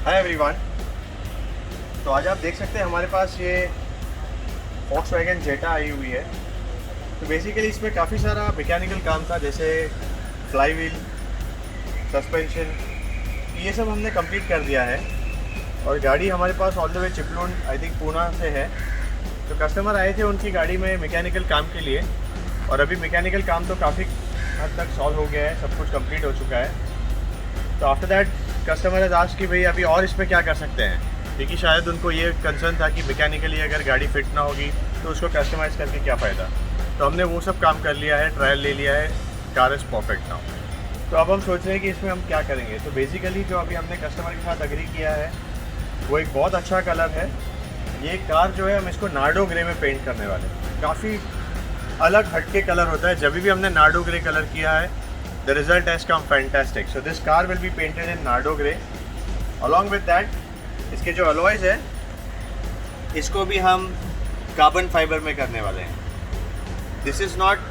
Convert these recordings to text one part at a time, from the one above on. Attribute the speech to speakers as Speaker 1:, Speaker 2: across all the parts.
Speaker 1: Hi everyone. तो आज आप देख सकते हैं हमारे पास ये Volkswagen जेटा आई हुई है। तो बेसिकली इसमें काफ़ी सारा मैकेनिकल काम था, जैसे फ्लाई व्हील, सस्पेंशन, ये सब हमने कंप्लीट कर दिया है। और गाड़ी हमारे पास all the way Chiplun I think Poona से है। तो कस्टमर आए थे उनकी गाड़ी में मैकेनिकल काम के लिए, और अभी मैकेनिकल काम तो काफ़ी हद तक सॉल्व हो गया है, सब कुछ कंप्लीट हो चुका है। तो आफ्टर दैट कस्टमर ने आस्क्ड कि भाई अभी और इसमें क्या कर सकते हैं, क्योंकि शायद उनको ये कंसर्न था कि मैकेनिकली अगर गाड़ी फिट ना होगी तो उसको कस्टमाइज़ करके क्या फ़ायदा। तो हमने वो सब काम कर लिया है, ट्रायल ले लिया है, कार इज़ परफेक्ट नाउ। तो अब हम सोच रहे हैं कि इसमें हम क्या करेंगे। तो बेसिकली जो अभी हमने कस्टमर के साथ अग्री किया है वो एक बहुत अच्छा कलर है। ये कार जो है हम इसको नार्डो ग्रे में पेंट करने वाले हैं। काफ़ी अलग हटके कलर होता है। जब भी हमने नार्डो ग्रे कलर किया है, the result has come fantastic. So this car will be painted in Nardo grey. Along with that, इसके जो alloys है इसको भी हम कार्बन फाइबर में करने वाले हैं। This is not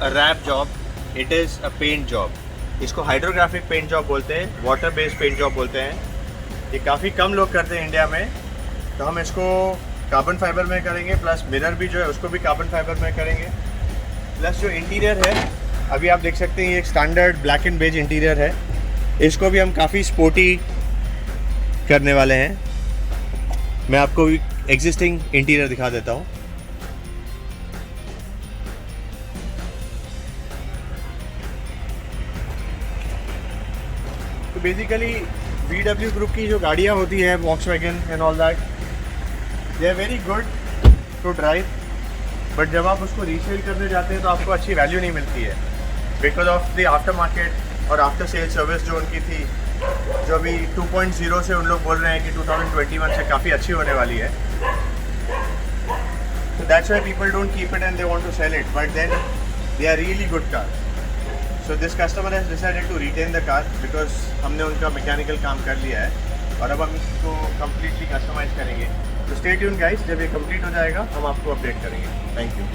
Speaker 1: a wrap job, it is a paint job. इसको हाइड्रोग्राफिक पेंट जॉब बोलते हैं, वाटर बेस्ड पेंट जॉब बोलते हैं। ये काफ़ी कम लोग करते हैं इंडिया में। तो हम इसको कार्बन फाइबर में करेंगे, प्लस मिरर भी जो है उसको भी कार्बन फाइबर में करेंगे। प्लस जो इंटीरियर है अभी आप देख सकते हैं, ये एक standard black and beige interior है। इसको भी हम काफ़ी स्पोर्टी करने वाले हैं। मैं आपको एग्जिस्टिंग इंटीरियर दिखा देता हूँ। तो बेसिकली VW ग्रुप की जो गाड़ियाँ होती है, Volkswagen and all that, they are very good to drive, but जब आप उसको रीसेल करने जाते हैं तो आपको अच्छी वैल्यू नहीं मिलती है, because of the after market और आफ्टर सेल सर्विस जो उनकी थी, जो अभी 2.0 से उन लोग बोल रहे हैं कि 2021 से काफ़ी अच्छी होने वाली है। तो that's why people don't keep it and they want to sell it, but then they are really good car. So this customer has decided to retain the car because हमने उनका मैकेनिकल काम कर लिया है और अब हम इसको कम्प्लीटली कस्टमाइज़ करेंगे। तो स्टे ट्यून्ड गाइस, जब ये कंप्लीट हो जाएगा हम आपको अपडेट करेंगे। Thank you.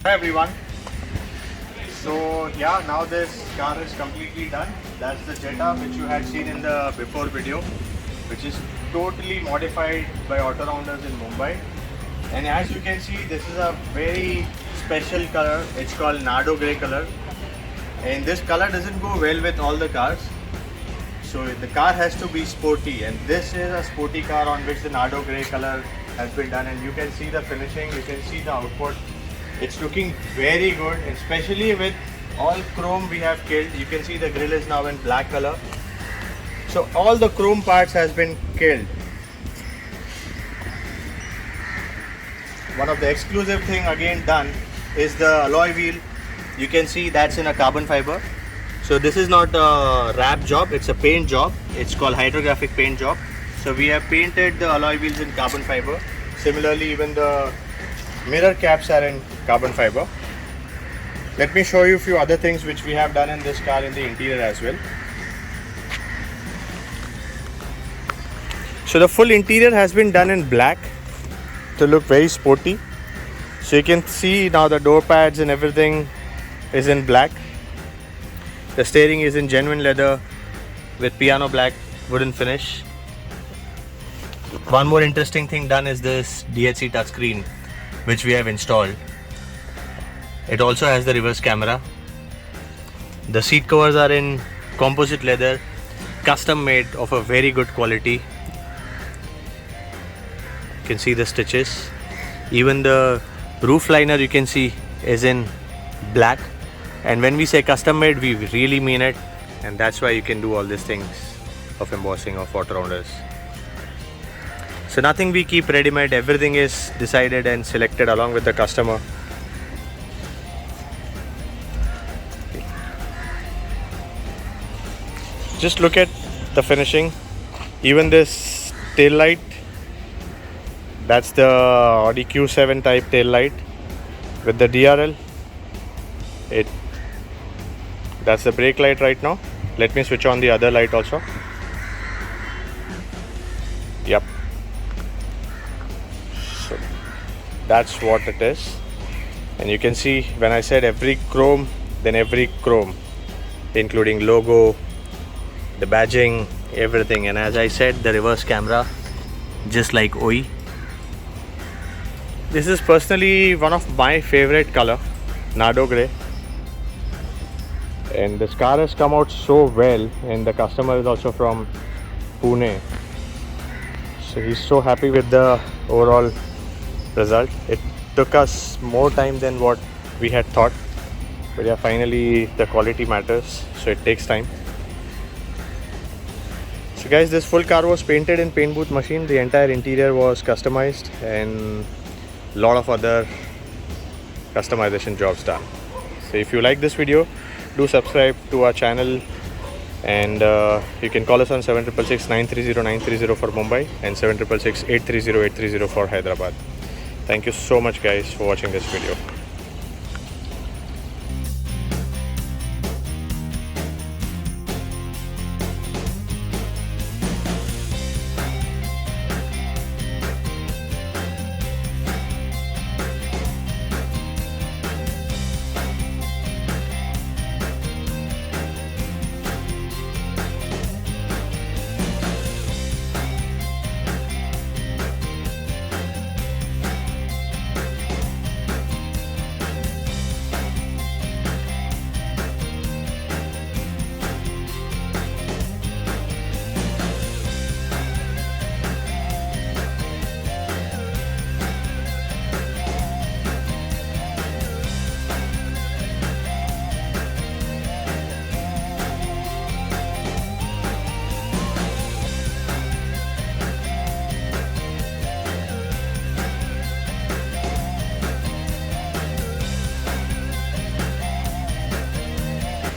Speaker 1: Hi everyone. So yeah, now this car is completely done. That's the Jetta which you had seen in the before video, which is totally modified by auto rounders in Mumbai. And as you can see, this is a very special color. It's called Nardo Grey color. And this color doesn't go well with all the cars. So the car has to be sporty, and this is a sporty car on which the Nardo Grey color has been done. And you can see the finishing, you can see the output. It's looking very good, especially with all chrome we have killed. You can see the grille is now in black color. So all the chrome parts has been killed. One of the exclusive thing again done is the alloy wheel. You can see that's in a carbon fiber. So this is not a wrap job, it's a paint job. It's called hydrographic paint job. So we have painted the alloy wheels in carbon fiber. Similarly, even the mirror caps are in carbon fiber. Let me show you a few other things which we have done in this car in the interior as well. So the full interior has been done in black to look very sporty. So you can see now the door pads and everything is in black. The steering is in genuine leather with piano black wooden finish. One more interesting thing done is this DHC touchscreen which we have installed. It also has the reverse camera. The seat covers are in composite leather, custom made of a very good quality. You can see the stitches. Even the roof liner you can see is in black. And when we say custom made, we really mean it. And that's why you can do all these things of embossing of auto rounders. So nothing we keep ready made, everything is decided and selected along with the customer. Just look at the finishing. Even this tail light, that's the Audi Q7 type tail light with the DRL. That's the brake light right now. Let me switch on the other light also. Yep. So that's what it is. And you can see when I said every chrome, then every chrome, including logo, the badging, everything. And as I said, the reverse camera, just like OE. This is personally one of my favorite color, Nardo Grey. And this car has come out so well, and the customer is also from Pune. So he's so happy with the overall result. It took us more time than what we had thought. But yeah, finally the quality matters, so it takes time. So guys, this full car was painted in paint booth machine. The entire interior was customized and a lot of other customization jobs done. So if you like this video, do subscribe to our channel, and you can call us on 7666 930 930 for Mumbai and 7666 830 830 for Hyderabad. Thank you so much guys for watching this video.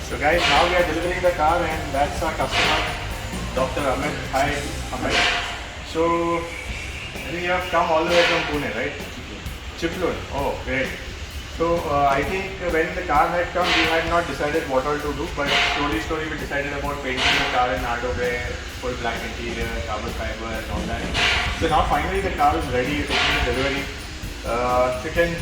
Speaker 1: So guys, now we are delivering the car, and that's our customer, Dr. Amit. Hi Amit. So I think you have come all the way from Pune, right? Chiplun. Oh, great. So I think when the car had come, we had not decided what all to do, but slowly we decided about painting the car in Nardo Grey, full black interior, carbon fiber and all that. So now finally the car is ready, taking the delivery. You can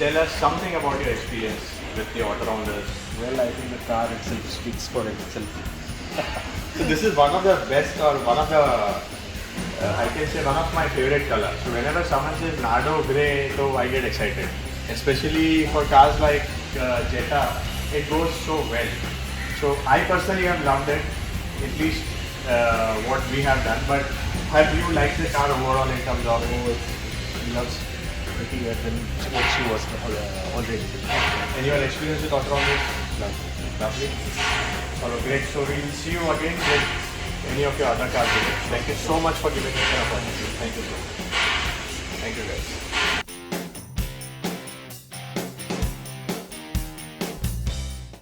Speaker 1: tell us something about your experience with the Autorounders.
Speaker 2: Well, I think the car itself speaks for itself.
Speaker 1: So this is one of the best, or one of the, I can say one of my favorite colors. So whenever someone says Nardo grey, so I get excited. Especially for cars like Jetta, it goes so well. So I personally have loved it, at least what we have done. But have you liked the car overall in terms of?
Speaker 2: Oh, it looks pretty well than what she was already.
Speaker 1: And your experience with Autorounders?
Speaker 2: Lovely.
Speaker 1: Lovely. Well, great. So we'll see you again with any of your other cars. Thank you so much for giving us an opportunity. Thank you so much. Thank you guys.